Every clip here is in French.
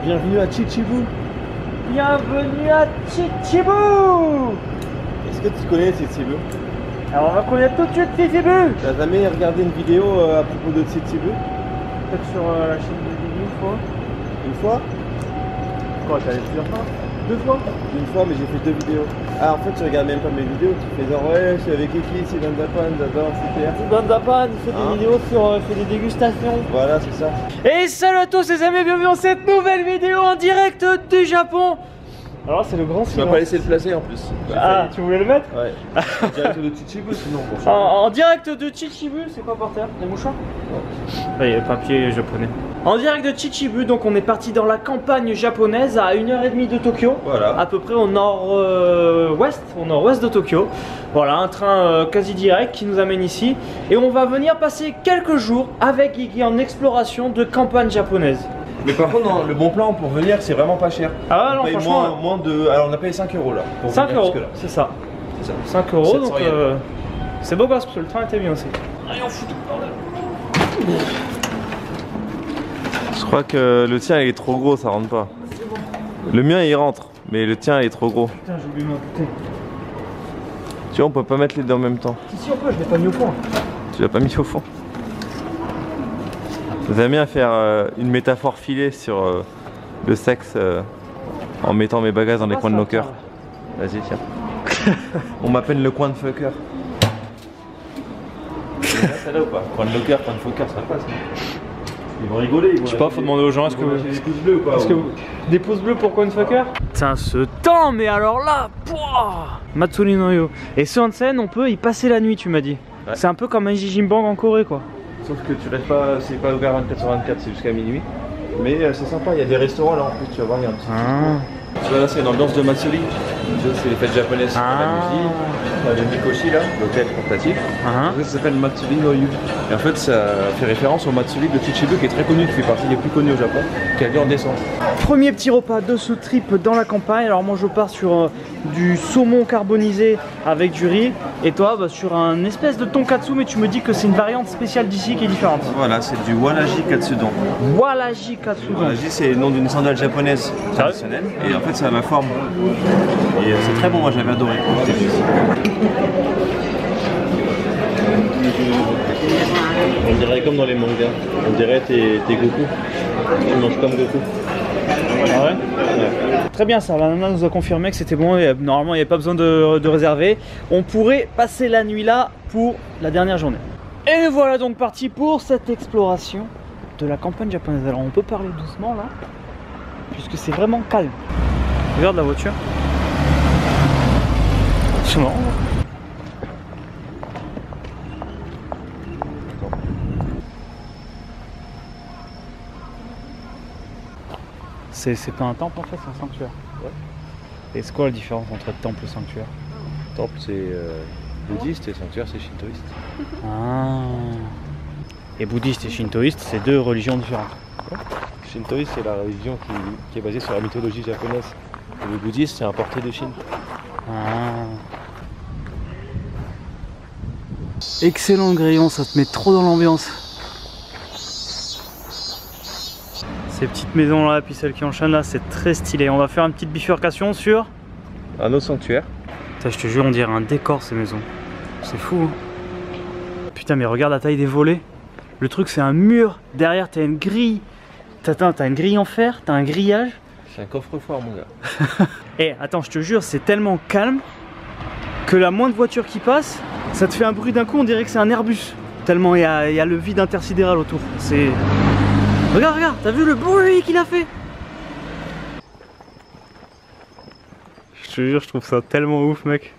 Bienvenue à Chichibu. Bienvenue à Chichibu. Est-ce que tu connais Chichibu? Alors on va connaître tout de suite Chichibu. T'as jamais regardé une vidéo à propos de Chichibu? Peut-être sur la chaîne de Guigui une fois. Une fois? Quoi, t'as allé plusieurs fois? Deux fois? Une fois, mais j'ai fait 2 vidéos. Ah, en fait, tu regardes même pas mes vidéos, tu fais genre ouais, je suis avec Kiki, c'est Van Dapan, j'adore, super. Van Dapan, il fait des vidéos sur fait des dégustations. Voilà, c'est ça. Et salut à tous les amis, bienvenue dans cette nouvelle vidéo en direct du Japon. Alors c'est le grand silence. Tu m'as pas laissé le placer en plus. Ah, tu voulais le mettre? Ouais. Direct de Chichibu sinon. En direct de Chichibu, c'est quoi par terre? Des mouchoirs? Ouais. Ouais, papier japonais. En direct de Chichibu, donc on est parti dans la campagne japonaise à 1h30 de Tokyo. Voilà. À peu près au nord-ouest, de Tokyo. Voilà, un train quasi direct qui nous amène ici. Et on va venir passer quelques jours avec Guigui en exploration de campagne japonaise. Mais par contre, non, le bon plan pour venir, c'est vraiment pas cher. Ah on non, paye franchement. moins de. Alors on a payé 5 € là. 5 €, c'est ça. C'est ça. 5 €, 700 donc c'est beau gosse parce que le train était bien aussi. Allez, on fout tout le bordel. Je crois que le tien il est trop gros, ça rentre pas. Le mien il rentre, mais le tien il est trop gros. Putain, j'ai oublié de m'écouter. Tu vois, on peut pas mettre les deux en même temps. Si, on peut, je l'ai pas mis au fond. Tu l'as pas mis au fond. Vous avez bien faire une métaphore filée sur le sexe en mettant mes bagages dans les coins de nos cœurs. Vas-y, tiens. On m'appelle le coin de fucker. C'est là ou pas? Coin de locker, coin de fucker, ça passe. Ils vont rigoler. Je sais pas, faut demander aux gens, est-ce que vous... des pouces bleus ou pas? Des pouces bleus pour Coinfucker? Putain, ce temps, mais alors là, pouah, Matsuri no Yo. Et ce onsen, on peut y passer la nuit, tu m'as dit. Ouais. C'est un peu comme un Jijimbang en Corée, quoi. Sauf que tu restes pas, c'est pas ouvert 24/24, c'est jusqu'à minuit. Mais c'est sympa, il y a des restaurants là en plus, tu vas voir, il y a un petit Tu vois là, c'est une ambiance de Matsuri. C'est les fêtes japonaises, la musique, t'as le Mikoshi là, l'hôtel contemplatif. Ça s'appelle Matsuri no Yu. Et en fait, ça fait référence au Matsuri de Chichibu qui est très connu, qui fait partie des plus connus au Japon, qui a lieu en décembre. Premier petit repas de ce trip dans la campagne. Alors moi je pars sur du saumon carbonisé avec du riz. Et toi bah, sur un espèce de tonkatsu, mais tu me dis que c'est une variante spéciale d'ici qui est différente. Voilà, c'est du Walaji Katsudon. Walaji Katsudon. Walaji, c'est le nom d'une sandale japonaise traditionnelle. Et en fait, ça a ma forme. Et c'est très bon, moi j'avais adoré. On dirait comme dans les mangas. On dirait t'es Goku. Tu manges comme Goku. Ah ouais, très bien ça, la nana nous a confirmé que c'était bon et normalement il n'y avait pas besoin de réserver. On pourrait passer la nuit là pour la dernière journée. Et nous voilà donc partis pour cette exploration de la campagne japonaise. Alors on peut parler doucement là, puisque c'est vraiment calme. Regarde la voiture. C'est marrant. C'est pas un temple en fait, c'est un sanctuaire. Ouais. Et c'est quoi la différence entre temple et sanctuaire? Temple c'est bouddhiste et sanctuaire c'est shintoïste. Ah. Et bouddhiste et shintoïste, c'est deux religions différentes. Ouais. Shintoïste c'est la religion qui est basée sur la mythologie japonaise. Et le bouddhiste c'est importé de Chine. Ah. Excellent le grillon, ça te met trop dans l'ambiance. Ces petites maisons là, puis celles qui enchaînent là, c'est très stylé. On va faire une petite bifurcation sur Un autre sanctuaire. Putain, je te jure, on dirait un décor ces maisons. C'est fou. Hein. Putain, mais regarde la taille des volets. Le truc, c'est un mur. Derrière, t'as une grille. T'as une grille en fer, t'as un grillage. C'est un coffre-fort, mon gars. Et attends, je te jure, c'est tellement calme que la moindre voiture qui passe, ça te fait un bruit d'un coup, on dirait que c'est un Airbus. Tellement il y a le vide intersidéral autour. C'est... Regarde, regarde, t'as vu le bruit qu'il a fait? Je te jure, je trouve ça tellement ouf, mec.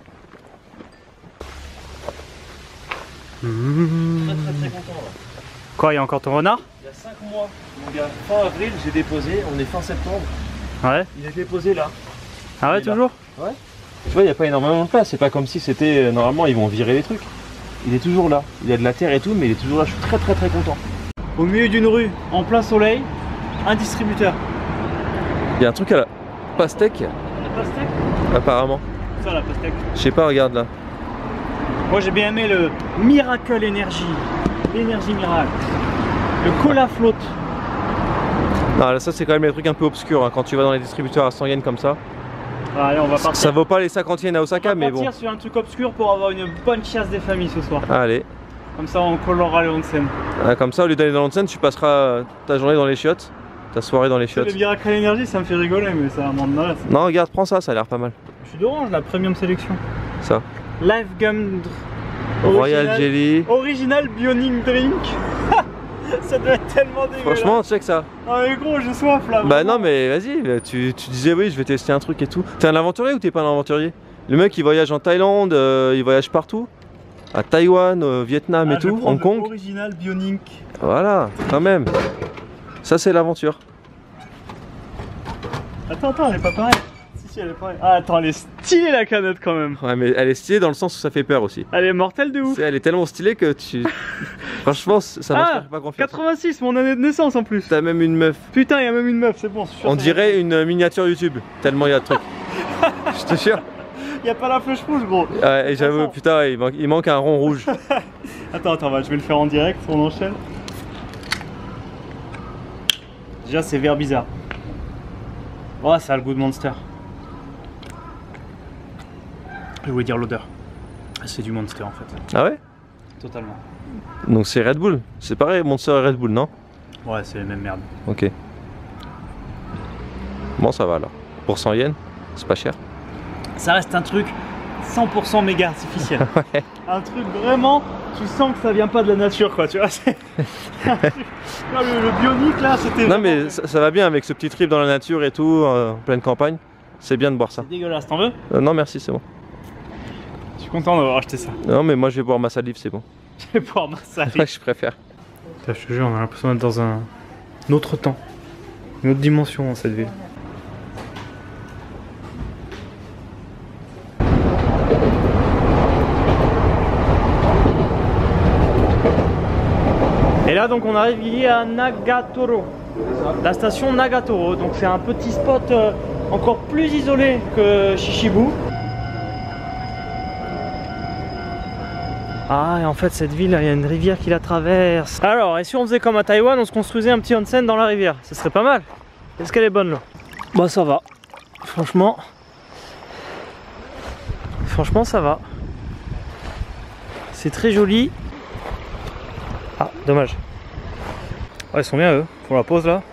Très content là. Quoi, il y a encore ton renard? Il y a 5 mois, mon gars. Fin avril, j'ai déposé, on est fin septembre. Ouais. Il est déposé là. Ah ouais, toujours? Ouais. Tu vois, il n'y a pas énormément de place, c'est pas comme si c'était... Normalement, ils vont virer les trucs. Il est toujours là. Il y a de la terre et tout, mais il est toujours là. Je suis très content. Au milieu d'une rue, en plein soleil, un distributeur. Il y a un truc à la pastèque, La pastèque? apparemment. Ça, la pastèque. Je sais pas, regarde là. Moi j'ai bien aimé le Miracle Energy. L'énergie miracle. Le cola flotte. Non, là, ça c'est quand même les trucs un peu obscurs hein, quand tu vas dans les distributeurs à 100 yens comme ça. Allez, on va partir. Ça vaut pas les 50 yens à Osaka, mais bon. On va partir sur un truc obscur pour avoir une bonne chasse des familles ce soir. Allez. Comme ça, on colorera le onsen. Ah, comme ça, au lieu d'aller dans l'onsen, tu passeras ta journée dans les chiottes, ta soirée dans les chiottes. Le Miracle Energy, ça me fait rigoler, mais ça m'en mal. Non, regarde, prends ça, ça a l'air pas mal. Je suis d'orange, la premium sélection. Ça. Life Gum Royal Jelly. Original Bionic Drink. Ça doit être tellement dégueulasse. Franchement, check ça. Ah mais gros, j'ai soif là. Bah non, mais vas-y, tu disais oui, je vais tester un truc et tout. T'es un aventurier ou t'es pas un aventurier? Le mec il voyage en Thaïlande, il voyage partout. À Taïwan, au Vietnam et tout, Hong Kong. Original Bionic. Voilà, quand même. Ça c'est l'aventure. Attends, elle est pas pareille. Si, elle est pareille. Ah, attends, elle est stylée la canette quand même. Ouais, mais elle est stylée dans le sens où ça fait peur aussi. Elle est mortelle de ouf. Elle est tellement stylée que tu. Franchement, ça m'a pas confiance. 86, mon année de naissance en plus. T'as même une meuf. Putain, il y a même une meuf, c'est bon. On dirait une miniature YouTube, tellement il y a de trucs. Je te jure. Il y a pas la flèche rouge, gros. Ouais, et j'avoue, putain, il manque un rond rouge. Attends, je vais le faire en direct, on enchaîne. Déjà, c'est vert bizarre. Oh, ça a le goût de Monster. Je voulais dire l'odeur. C'est du Monster en fait. Ah ouais? Totalement. Donc c'est Red Bull. C'est pareil, Monster et Red Bull, non? Ouais, c'est les mêmes merdes. Ok. Bon, ça va alors. Pour 100 yens, c'est pas cher. Ça reste un truc 100% méga artificiel. Ouais. Un truc vraiment, tu sens que ça vient pas de la nature quoi, tu vois. Le bionique là, c'était. Non mais ça va bien avec ce petit trip dans la nature et tout, en pleine campagne. C'est bien de boire ça. C'est dégueulasse, t'en veux? Non merci, c'est bon. Je suis content d'avoir acheté ça. Non mais moi je vais boire ma salive, c'est bon. Je vais boire ma salive. Ouais, je préfère. Je te jure, on a l'impression d'être dans un autre temps, une autre dimension dans cette ville. Et là donc on arrive ici à Nagatoro, la station Nagatoro, donc c'est un petit spot encore plus isolé que Chichibu. Ah et en fait cette ville, il y a une rivière qui la traverse. Alors et si on faisait comme à Taïwan, on se construisait un petit onsen dans la rivière, ce serait pas mal. Est-ce qu'elle est bonne là? Bah ça va, franchement ça va. C'est très joli. Ah, dommage. Ouais, ils sont bien eux, pour la pause là.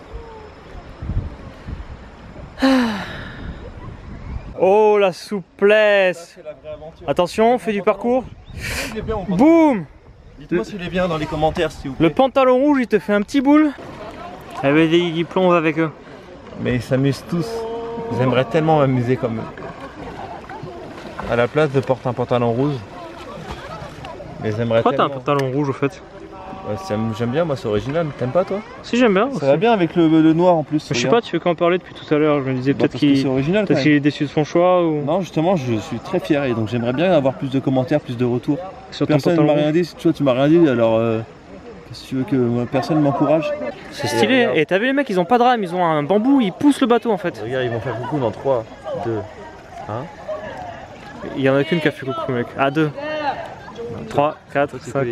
Oh la souplesse. Attention, on fait du parcours. Boum. Dites-moi s'il est bien dans les commentaires s'il vous plaît. Le pantalon rouge il te fait un petit boule. Ah bah il plonge avec eux. Mais ils s'amusent tous. J'aimerais tellement m'amuser comme eux. À la place de porter un pantalon rouge. Mais j'aimerais Pourquoi tellement... t'as un pantalon rouge au fait? Ouais, j'aime bien, moi c'est original. T'aimes pas toi? Si j'aime bien. Ça va bien avec le noir en plus. Je sais pas, tu fais qu'en parler depuis tout à l'heure. Je me disais peut-être qu'il est déçu de son choix ou... Non, justement, je suis très fier et donc j'aimerais bien avoir plus de commentaires, plus de retours. Sur Personne ne m'a rien dit, tu m'as rien dit, alors qu'est-ce que tu veux que personne m'encourage? C'est stylé. Et t'as vu les mecs, ils ont pas de rame, ils ont un bambou, ils poussent le bateau en fait. Regarde, ils vont faire coucou dans 3, 2, 1. Il y en a qu'une qui a fait coucou mec. Ah 2, 3, 4, 5.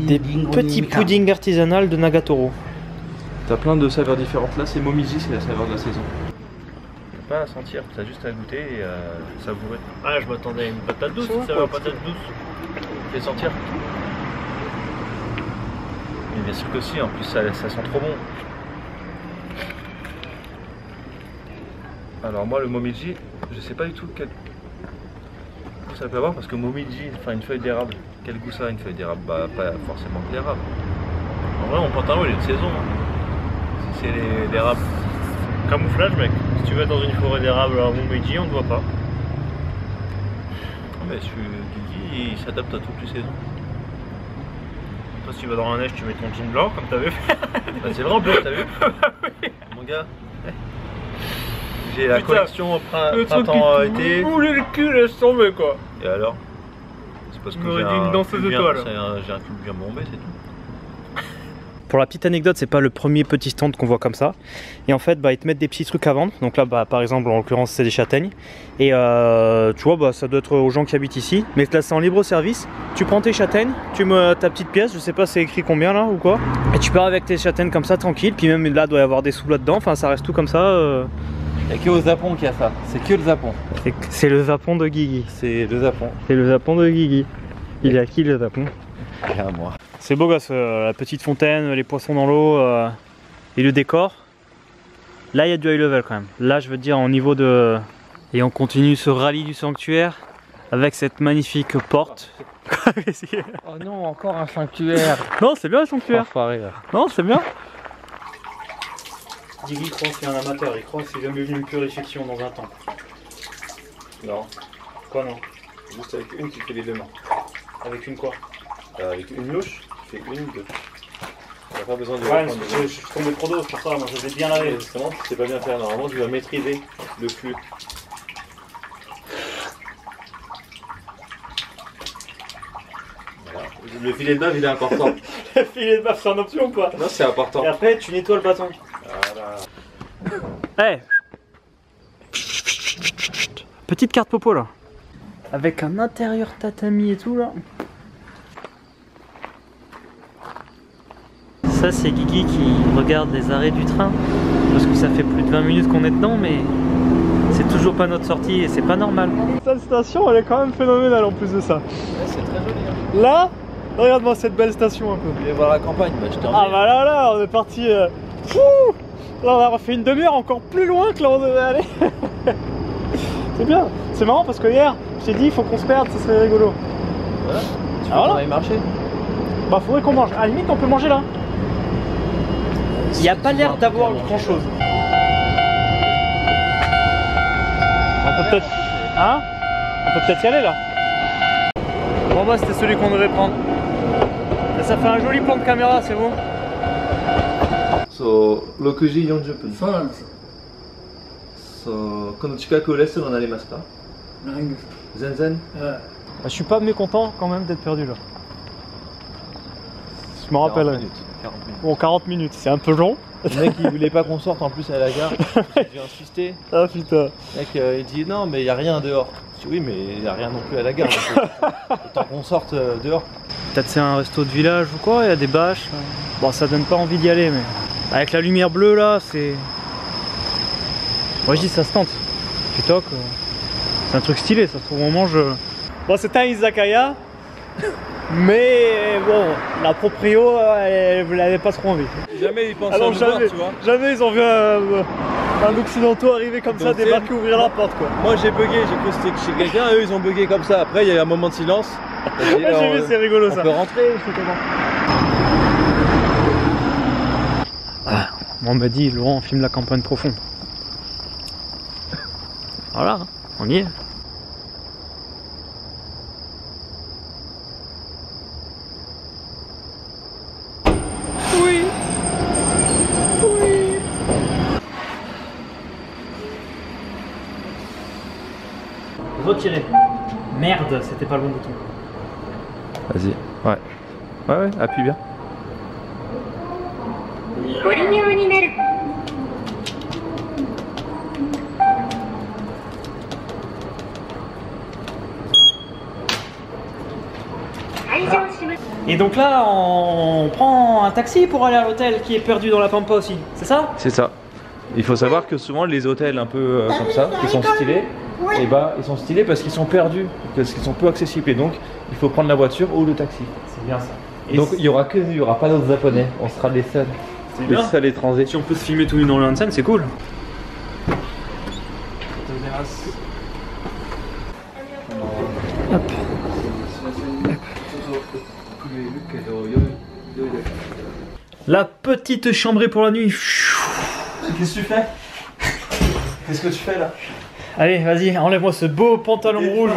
Des petits puddings artisanaux de Nagatoro. T'as plein de saveurs différentes. Là, c'est Momiji, c'est la saveur de la saison. Pas à sentir, t'as juste à goûter et à savourer. Ah, je m'attendais à une patate douce, ça va patate douce. Fais sentir. Mais bien sûr que si, en plus ça sent trop bon. Alors moi le Momiji, je sais pas du tout quel goût ça peut avoir parce que Momiji, enfin une feuille d'érable, quel goût ça a une feuille d'érable? Bah pas forcément de l'érable. En vrai mon pantalon il est de saison, hein. Si c'est l'érable. Camouflage mec, si tu vas dans une forêt d'érable à Momiji, on ne voit pas. Non mais Guigui il s'adapte à toutes les saisons. Toi si tu vas dans la neige tu mets ton jean blanc comme t'avais fait. Bah, c'est vrai en plus, t'as vu? Oui. Mon gars. J'ai la collection printemps-été. Ouh le cul laisse tomber quoi. Et alors? C'est parce que j'ai une danseuse étoile. J'ai un cul bien bombé, c'est tout. Pour la petite anecdote, c'est pas le premier petit stand qu'on voit comme ça. Et en fait, bah, ils te mettent des petits trucs à vendre. Donc là, bah, par exemple, en l'occurrence, c'est des châtaignes. Et tu vois, bah, ça doit être aux gens qui habitent ici. Mais là, c'est en libre service. tu prends tes châtaignes, tu mets ta petite pièce, je sais pas c'est écrit combien là ou quoi, et tu pars avec tes châtaignes comme ça tranquille, puis même là doit y avoir des sous là-dedans, enfin ça reste tout comme ça. Il n'y a que au Japon qu'il y a ça, c'est que le Japon. C'est le Japon de Guigui. C'est le Japon. C'est le Japon de Guigui. Il est à qui le Japon? Et à moi. C'est beau gosse, la petite fontaine, les poissons dans l'eau et le décor. Là il y a du high level quand même. Là je veux dire au niveau de... Et on continue ce rallye du sanctuaire avec cette magnifique porte. Oh non, encore un sanctuaire. Non c'est bien le sanctuaire. Enfoiré, là. Non c'est bien. Guigui croit que c'est un amateur, il croit que c'est jamais vu une purification dans un temple. Non, Quoi non? juste avec une qui fait les deux mains. Avec une quoi? Avec une louche, tu fais une, deux. T'as pas besoin de... Ouais, je suis tombé trop d'eau, c'est pour ça, moi je vais bien laver. Justement, tu sais pas bien faire. Normalement, tu dois maîtriser le flux. Voilà. Le filet de bave, il est important. Le filet de bave c'est en option ou pas? Non, c'est important. Et après tu nettoies le bâton. Voilà. Hey. Petite carte popo là. Avec un intérieur tatami et tout là. Ça c'est Guigui qui regarde les arrêts du train. Parce que ça fait plus de 20 minutes qu'on est dedans mais c'est toujours pas notre sortie et c'est pas normal. Cette station elle est quand même phénoménale en plus de ça. Ouais, c'est très joli. Hein. Là, regarde-moi cette belle station un peu. Tu vas voir la campagne, bah, je t'en Ah bah là on est parti. Fou. Là on a refait une demi-heure encore plus loin que là on devait aller. C'est bien, c'est marrant parce que hier je t'ai dit il faut qu'on se perde, ça serait rigolo. Voilà. Tu veux Alors qu'on là aille marcher? Bah faudrait qu'on mange, à la limite on peut manger là. Il n'y a pas l'air d'avoir grand chose. On peut peut-être. Hein? On peut peut-être y aller là. Bon bah c'était celui qu'on devait prendre. Là, ça fait un joli plan de caméra, c'est bon. So, 6時40分。そうなんですよ。そう、この近くレストランありますか？ないんです。全然。はい。Je suis pas mécontent quand même d'être perdu là. Je me rappelle. 40 minutes. 40 minutes. Bon 40 minutes, c'est un peu long. Le mec il voulait pas qu'on sorte en plus à la gare. J'ai insisté. Ah putain. Le mec il dit non mais il y a rien dehors. Je dis oui mais il y a rien non plus à la gare. Donc, autant qu'on sorte dehors. Peut-être c'est un resto de village ou quoi, il y a des bâches. Bon ça donne pas envie d'y aller mais... Avec la lumière bleue là, c'est... Moi je dis ça se tente. Tu toques, c'est un truc stylé, ça se trouve on mange... Bon c'est un izakaya, mais bon, la proprio, elle avait pas trop envie. Jamais ils pensent Alors à nous voir, jamais, tu vois. jamais ils ont vu un occidentaux arriver comme ça, Donc, débarquer, ouvrir la porte quoi. Moi j'ai bugué, j'ai cru que c'était chez quelqu'un, eux ils ont bugué comme ça. Après il y a eu un moment de silence. J'ai vu, c'est rigolo ça. On peut rentrer, je sais comment. On m'a dit, Laurent, filme la campagne profonde. Voilà, on y est. Oui. Oui. Retirer. Merde, c'était pas le bon bouton. Vas-y, ouais. Ouais, appuie bien. ご利用になる。退場します。 Et donc là, on prend un taxi pour aller à l'hôtel qui est perdu dans la Pampa aussi, c'est ça? C'est ça. Il faut savoir que souvent les hôtels un peu comme ça, qui sont stylés, et bah ils sont stylés parce qu'ils sont perdus, parce qu'ils sont peu accessibles et donc il faut prendre la voiture ou le taxi. C'est bien ça. Et donc il y aura pas d'autres japonais, on sera les seuls. C'est Les bien. seuls étrangers. Si on peut se filmer tout nu dans le onsen, c'est cool. Hop. La petite chambrée pour la nuit. Qu'est-ce que tu fais? Qu'est-ce que tu fais là? Allez, vas-y, enlève-moi ce beau pantalon rouge.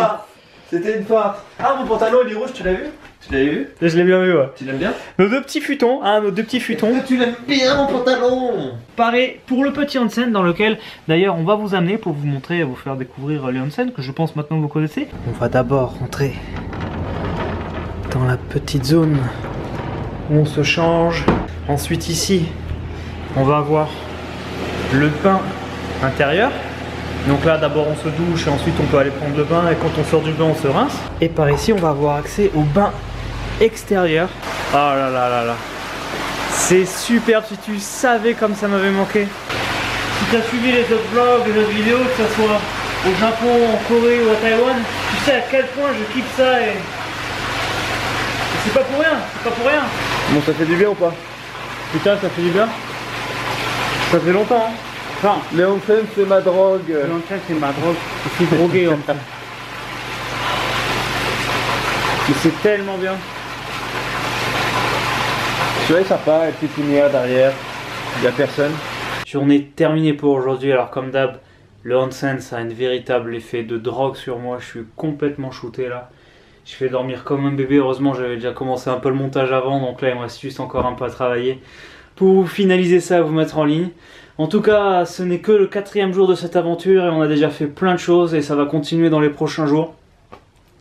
C'était une farce. Ah mon pantalon il est rouge, tu l'as vu? Tu l'as vu? Je l'ai bien vu, ouais. Tu l'aimes bien? Nos deux petits futons, hein, nos deux petits futons. Tu l'aimes bien mon pantalon? Pareil pour le petit onsen dans lequel d'ailleurs on va vous amener pour vous montrer, vous faire découvrir les onsen que je pense maintenant vous connaissez. On va d'abord rentrer dans la petite zone où on se change. Ensuite ici on va avoir le bain intérieur Donc là d'abord on se douche et ensuite on peut aller prendre le bain et quand on sort du bain on se rince. Et par ici on va avoir accès au bain extérieur. Oh là là là là. C'est superbe, si tu savais comme ça m'avait manqué. Si tu as suivi les autres vlogs, les autres vidéos, que ce soit au Japon, en Corée ou à Taïwan, tu sais à quel point je kiffe ça et c'est pas pour rien, c'est pas pour rien. Bon, ça fait du bien ou pas? Putain, ça fait du bien. Ça fait longtemps, hein. Enfin, les onsen c'est ma drogue. les onsen c'est ma drogue. Je suis drogué en fait. Mais c'est tellement bien. Tu vois, sympa, la petite lumière derrière. Il n'y a personne. Journée terminée pour aujourd'hui. Alors comme d'hab, le onsen ça a un véritable effet de drogue sur moi. Je suis complètement shooté là. Je fais dormir comme un bébé. Heureusement j'avais déjà commencé un peu le montage avant. Donc là il me reste juste encore un peu à travailler pour finaliser ça et vous mettre en ligne. En tout cas ce n'est que le 4e jour de cette aventure. Et on a déjà fait plein de choses. Et ça va continuer dans les prochains jours.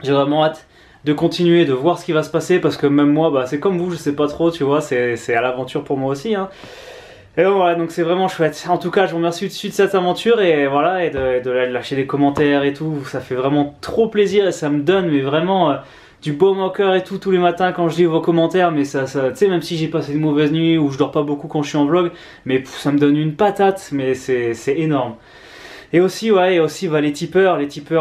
J'ai vraiment hâte de continuer, de voir ce qui va se passer. Parce que même moi, bah, c'est comme vous, je sais pas trop, tu vois. C'est à l'aventure pour moi aussi, hein. Et voilà, donc c'est vraiment chouette. En tout cas, je vous remercie de suite de cette aventure et voilà, et de lâcher des commentaires et tout. Ça fait vraiment trop plaisir et ça me donne, mais vraiment du baume au cœur et tout tous les matins quand je lis vos commentaires. Mais ça tu sais, même si j'ai passé une mauvaise nuit ou je dors pas beaucoup quand je suis en vlog, mais ça me donne une patate, mais c'est énorme. Et aussi, ouais, bah, les tipeurs,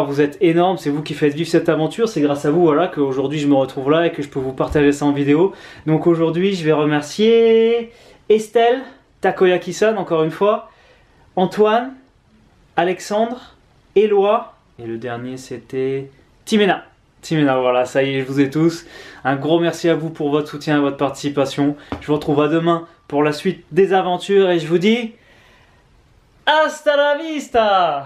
vous êtes énormes, c'est vous qui faites vivre cette aventure, c'est grâce à vous, voilà, qu'aujourd'hui je me retrouve là et que je peux vous partager ça en vidéo. Donc aujourd'hui, je vais remercier Estelle, Takoyaki-san, encore une fois, Antoine, Alexandre, Éloi, et le dernier c'était Timena. Timena, voilà, ça y est, je vous ai tous. Un gros merci à vous pour votre soutien et votre participation. Je vous retrouve à demain pour la suite des aventures et je vous dis... Hasta la vista!